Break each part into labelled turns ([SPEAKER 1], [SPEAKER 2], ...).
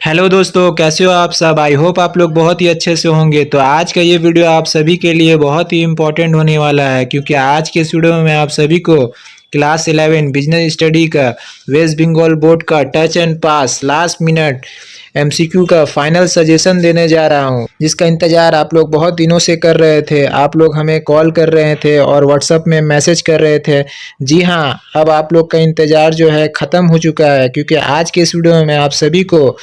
[SPEAKER 1] Hello दोस्तों, कैसे हो आप सब। आई होप आप लोग बहुत ही अच्छे से होंगे। तो आज का ये वीडियो आप सभी के लिए बहुत ही इम्पोर्टेंट होने वाला है, क्योंकि आज के इस वीडियो में मैं आप सभी को क्लास 11 बिजनेस स्टडी का वेस्ट बंगाल बोर्ड का touch and pass last minute MCQ का फाइनल सजेशन देने जा रहा हूँ, जिसका इंतजार आप लोग बहुत दिनों से कर रहे थे। आप लोग हमें कॉल कर रहे थे और व्हाट्सएप में मैसेज कर रहे थे। जी हाँ, अब आप लोग का इंतजार जो है ख़त्म हो चुका है, क्योंकि आज के इस वीडियो में मैं आप सभी को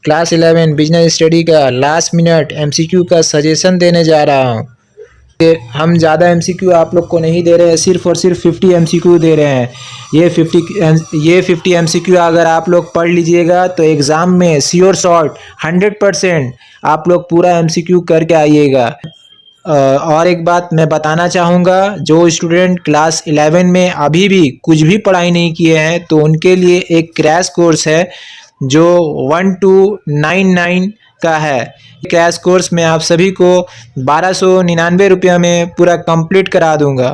[SPEAKER 1] क्लास 11 बिजनेस स्टडी का लास्ट मिनट एमसीक्यू का सजेशन देने जा रहा हूँ। हम ज़्यादा एमसीक्यू आप लोग को नहीं दे रहे हैं, सिर्फ और सिर्फ 50 एमसीक्यू दे रहे हैं। ये 50 एमसीक्यू अगर आप लोग पढ़ लीजिएगा तो एग्ज़ाम में श्योर शॉर्ट 100% आप लोग पूरा एमसीक्यू करके आइएगा। और एक बात मैं बताना चाहूँगा, जो स्टूडेंट क्लास 11 में अभी भी कुछ भी पढ़ाई नहीं किए हैं तो उनके लिए एक क्रैश कोर्स है जो 1299 का है। क्रैश कोर्स में आप सभी को 1299 रुपये में पूरा कंप्लीट करा दूंगा।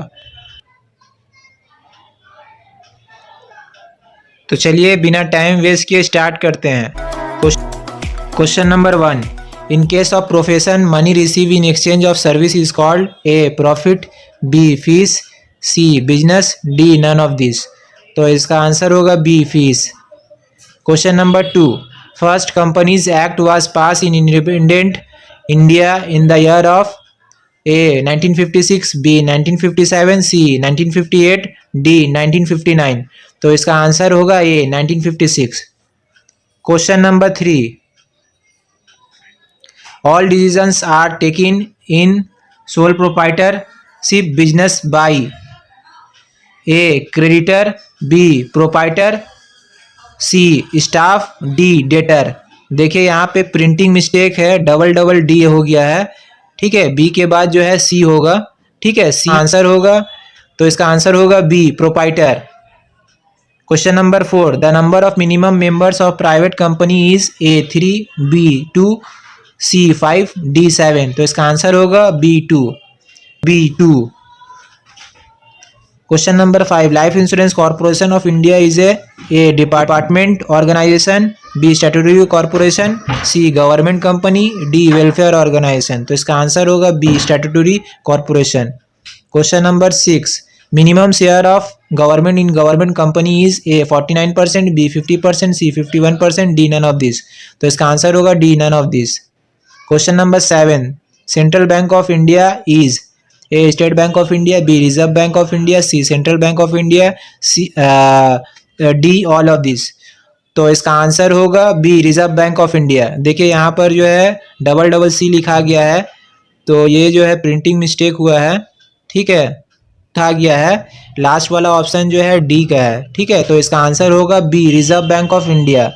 [SPEAKER 1] तो चलिए बिना टाइम वेस्ट किए स्टार्ट करते हैं। Question number 1, in case of profession money receive in exchange of service is called A profit, B fees, C business, D none of this. तो इसका आंसर होगा B fees. Question number 2, first companies act was pass in independent India in the year of A 1956, B 1957, C 1958, D 1959। तो इसका answer होगा A 1956। Question number 3, all decisions are taken in sole proprietorship business by A creditor, B proprietor, C staff, D debtor. देखिए यहाँ पे printing mistake है, double D हो गया है। ठीक है, बी के बाद जो है सी होगा। ठीक है, सी आंसर होगा। तो इसका आंसर होगा B proprietor. Question number 4, the number of minimum members of private company is A 3, B 2, C 5, D 7। तो इसका आंसर होगा B 2। Question number 5, life insurance corporation of India is A department organisation, B statutory corporation, C government company, D welfare organisation. तो इसका answer होगा B statutory corporation. Question number 6, minimum share of government in government company is A 49%, B 50%, C 51%, D none of this. तो इसका answer होगा D none of this. Question number 7, central bank of India is A state bank of India, B reserve bank of India, C central bank of India, C D all of this. तो इसका answer होगा B reserve bank of India. देखिए यहाँ पर जो है double C लिखा गया है, तो ये जो है प्रिंटिंग मिस्टेक हुआ है। ठीक है, उठा गया है। लास्ट वाला ऑप्शन जो है डी का है। ठीक है, तो इसका आंसर होगा B reserve bank of India.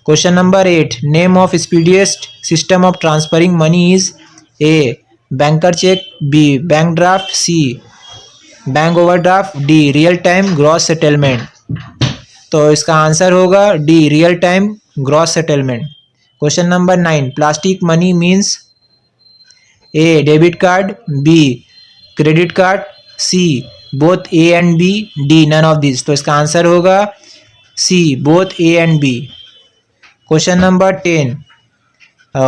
[SPEAKER 1] Question number 8, name of speediest system of transferring money is A banker cheque, B bank draft, C bank overdraft, D real time gross settlement. तो इसका answer होगा D real time gross settlement. Question number 9, plastic money means A debit card, B credit card, C both A and B, D none of this. तो इसका answer होगा C both A and B. Question number 10,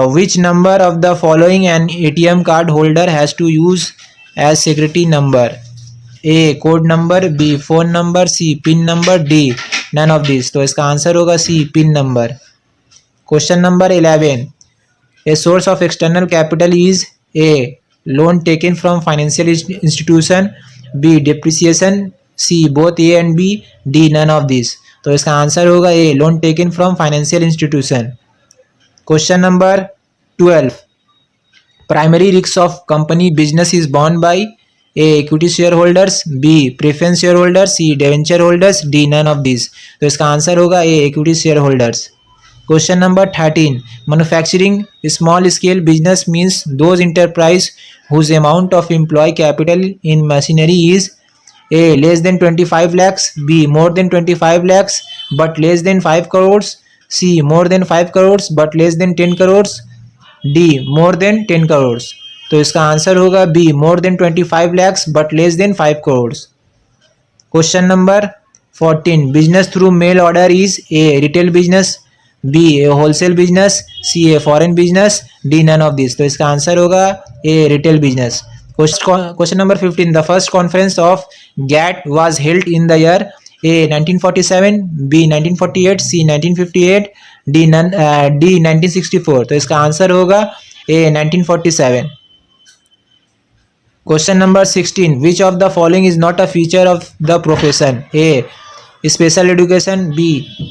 [SPEAKER 1] which number of the following an ATM card holder has to use as security number? A code number, B phone number, C pin number, D none of this। तो इसका answer होगा C pin number. Question number 11, a source of external capital is A loan taken from financial institution, B depreciation, C both A and B, D none of this। तो इसका answer होगा A loan taken from financial institution। Question number 12, primary risk of company business is borne by A equity share holders, B preference share holders, C debenture holders, D none of this. तो इसका answer होगा A equity share holders. Question number 13, manufacturing small scale business means those enterprise whose amount of employ capital in machinery is A less than 25 lakhs, B more than 25 lakhs but less than 5 crores, C more than 5 crores but less than 10 crores, D more than 10 crores। तो इसका answer होगा B more than 25 lakhs but less than 5 crores। Question number 14, business through mail order is A retail business, B a wholesale business, C a foreign business, D none of this. तो इसका answer होगा A retail business. Question number 15, the first conference of GATT was held in the year A 1947, B 1948, C 1958, D 1964। तो इसका answer होगा A 1947। Question number 16. Which of the following is not a feature of the profession? A. Special education. B.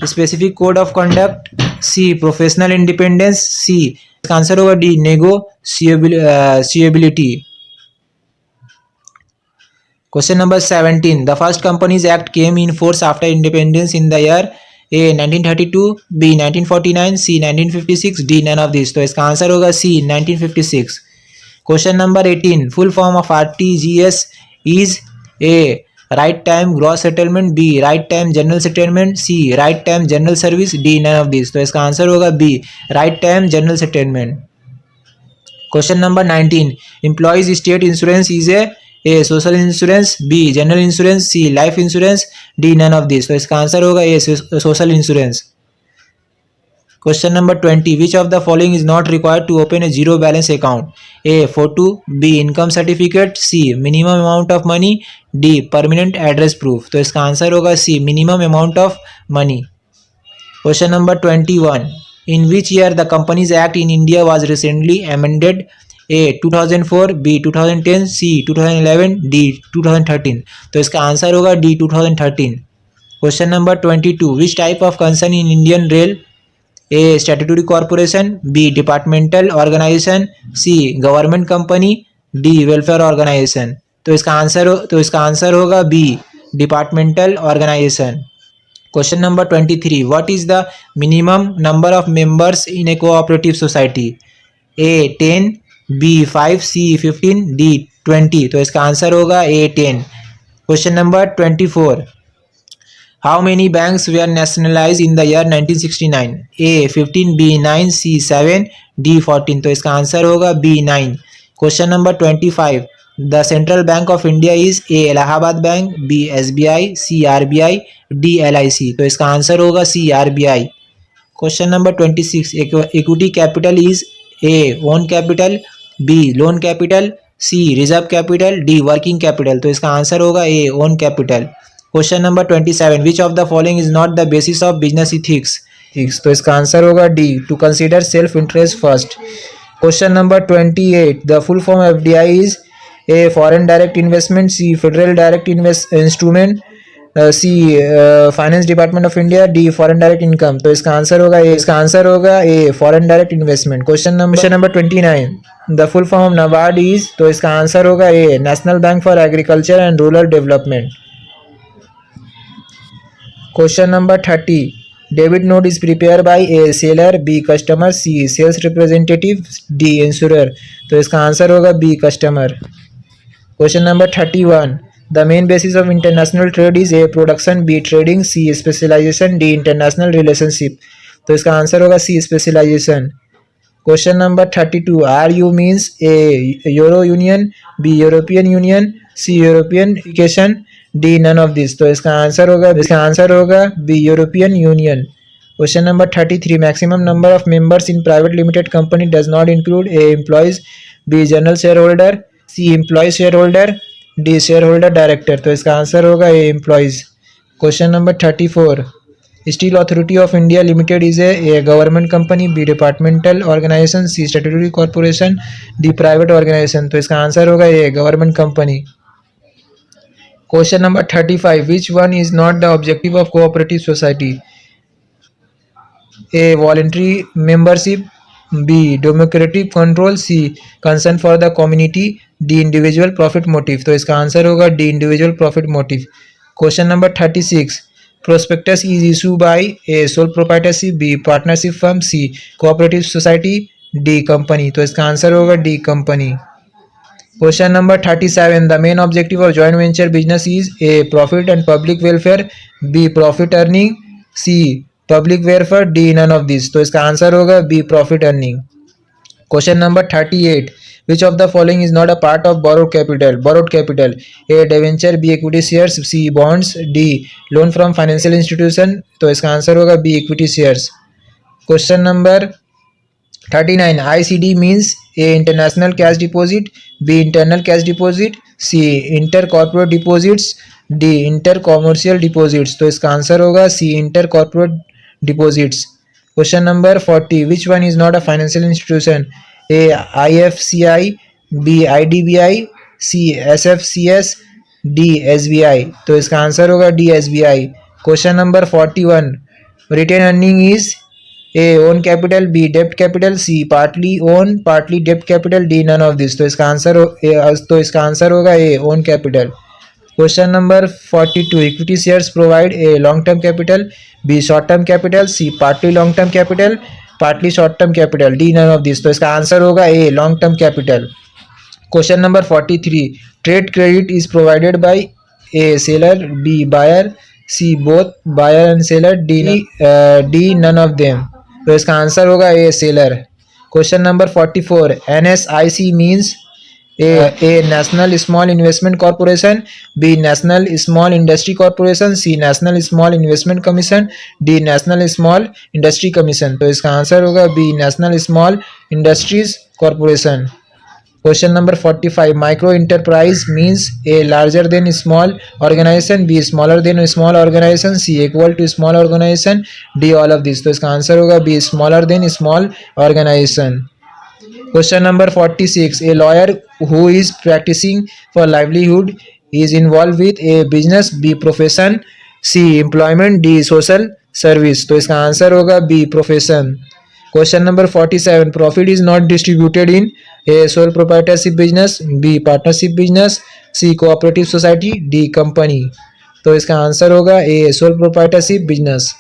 [SPEAKER 1] Specific code of conduct. C. Professional independence. C. इसका answer होगा D. Negotiability. Question number 17. The first Companies Act came in force after independence in the year A. 1932, B. 1949, C. 1956, D. None of these. तो इसका answer होगा C. 1956. Question number 18. Full form of RTGS is A. Right time gross settlement, B. Right time general settlement, C. Right time general service, D. None of these. तो इसका answer होगा B. Right time general settlement. Question number 19. Employees state insurance is A. Social insurance, B. General insurance, C. Life insurance, D. None of these. तो इसका answer होगा A. Social insurance. Question number 20. Which of the following is not required to open a zero balance account? A. Photo, B. Income certificate, C. Minimum amount of money, D. Permanent address proof. तो इसका answer होगा C. Minimum amount of money. Question number 21. In which year the Companies Act in India was recently amended? A. 2004, B. 2010, C. 2011, D. 2013. तो इसका answer होगा D. 2013. Question number 22. Which type of concern in Indian Rail? A. Statutory corporation, B. Departmental organization, C. Government company, D. Welfare organization. तो इसका answer होगा B. Departmental organization. Question number 23. What is the minimum number of members in a cooperative society? A. 10, B. 5, C. 15, D. 20. तो इसका answer होगा A. 10. Question number 24. How many banks were nationalized in the year 1969? A. 15, B. 9, C. 7, D. 14. तो इसका answer होगा B. 9. Question number 25. The Central Bank of India is A. Allahabad Bank, B. SBI, C. RBI, D. LIC. तो इसका answer होगा C. RBI. Question number 26. Equity capital is A. Own capital, B. Loan capital, C. Reserve capital, D. Working capital. तो इसका answer होगा A. Own capital. Question number 27. Which of the following is not the basis of business ethics? तो इसका answer होगा D. To consider self interest first. Question number 28. The full form of FDI is A. Foreign direct investment, C. Federal direct instrument, C. Finance Department of India, D. Foreign direct income. तो इसका answer होगा A. Foreign direct investment. Question number 29. The full form of NABARD is, तो इसका answer होगा A. National Bank for Agriculture and Rural Development. Question number 30. Debit note is prepared by A. Seller, B. Customer, C. Sales representative, D. Insurer. तो इसका answer होगा B. Customer. Question number 31. The main basis of international trade is A. Production, B. Trading, C. Specialization, D. International relationship. तो इसका answer होगा C. Specialization. Question number 32. RU means A. Euro Union, B. European Union, C. European Unification, D. None of this. तो इसका answer होगा B. European Union. Question number 33. Maximum number of members in private limited company does not include A. Employees, B. General shareholder, C. Employee shareholder, D. Shareholder director. तो इसका answer होगा A. Employees. Question number 34. Steel Authority of India Limited is A. Government company, B. Departmental organization, C. Statutory corporation, D. Private organization. तो इसका answer होगा A. Government company. Question number 35. Which one is not the objective of cooperative society? A. Voluntary membership, B. Democratic control, C. Concern for the community, D. Individual profit motive. तो इसका answer होगा D. Individual profit motive. Question number 36. Prospectus is issued by A. Sole proprietorship, B. Partnership firm, C. Cooperative society, D. Company. तो इसका answer होगा D. Company. Question number 37. The main objective of joint venture business is A. Profit and public welfare, B. Profit earning, C. Public welfare, D. None of these. तो इसका answer होगा B. Profit earning. Question number 38. Which of the following is not a part of borrowed capital? A. Debenture, B. Equity shares, C. Bonds, D. Loan from financial institution. तो इसका answer होगा B. Equity shares. Question number 39 ICD means A international cash deposit, B internal cash deposit, C inter corporate deposits, D inter commercial deposits. तो इसका answer होगा C inter corporate deposits. Question number 40 which one is not a financial institution, A IFCI, B IDBI, C SFCS, D SBI। तो इसका answer होगा D SBI। Question number 41 retain earning is A own capital, B डेप्ट capital, C partly own partly डेप्ट capital, D none of this. तो इसका answer होगा A own capital. Question number 42 equity shares provide A long term capital, B short term capital, C partly long term capital, partly short term capital, D none of this. तो इसका answer होगा A long term capital. Question number 43 trade credit is provided by A seller, B buyer, C both buyer and seller, D none of them. तो इसका answer होगा A seller. Question number 44 NSIC means A national small investment corporation, B national small industry corporation, C national small investment commission, D national small industry commission. तो इसका answer होगा B national small industries corporation. Question number 45 micro enterprise means A larger than small organisation, B smaller than small organisation, C equal to small organisation, D all of this. तो इसका answer होगा B smaller than small organisation. Question number 46 A lawyer who is practising for livelihood is involve with A business, B profession, C employment, D social service. तो इसका answer होगा B profession. Question number 47 profit is not distributed in A sole proprietorship business, B partnership business, C cooperative society, D company. तो इसका answer होगा A sole proprietorship business.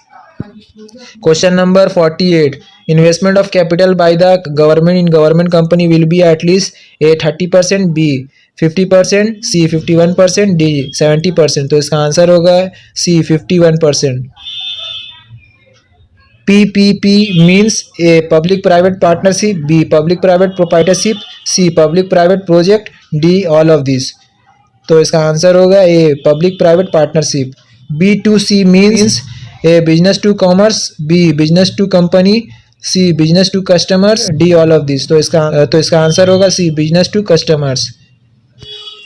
[SPEAKER 1] Question number 48 investment of capital by the government in government company will be at least A 30%, B 50%, C 51%, D 70%। तो इसका answer होगा सी 51%। PPP means a public private partnership, B public private proprietorship, C public private project, D all of these। तो इसका answer होगा A public private partnership। B2C means A business to commerce, B business to company, C business to customers, D all of these। तो इसका answer होगा C business to customers।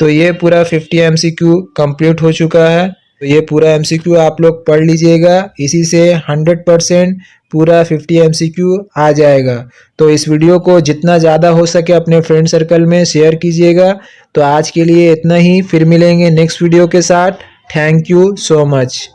[SPEAKER 1] तो ये पूरा 50 MCQ complete हो चुका है। तो ये पूरा MCQ आप लोग पढ़ लीजिएगा, इसी से 100% पूरा 50 MCQ आ जाएगा। तो इस वीडियो को जितना ज़्यादा हो सके अपने फ्रेंड सर्कल में शेयर कीजिएगा। तो आज के लिए इतना ही, फिर मिलेंगे नेक्स्ट वीडियो के साथ। Thank you so much.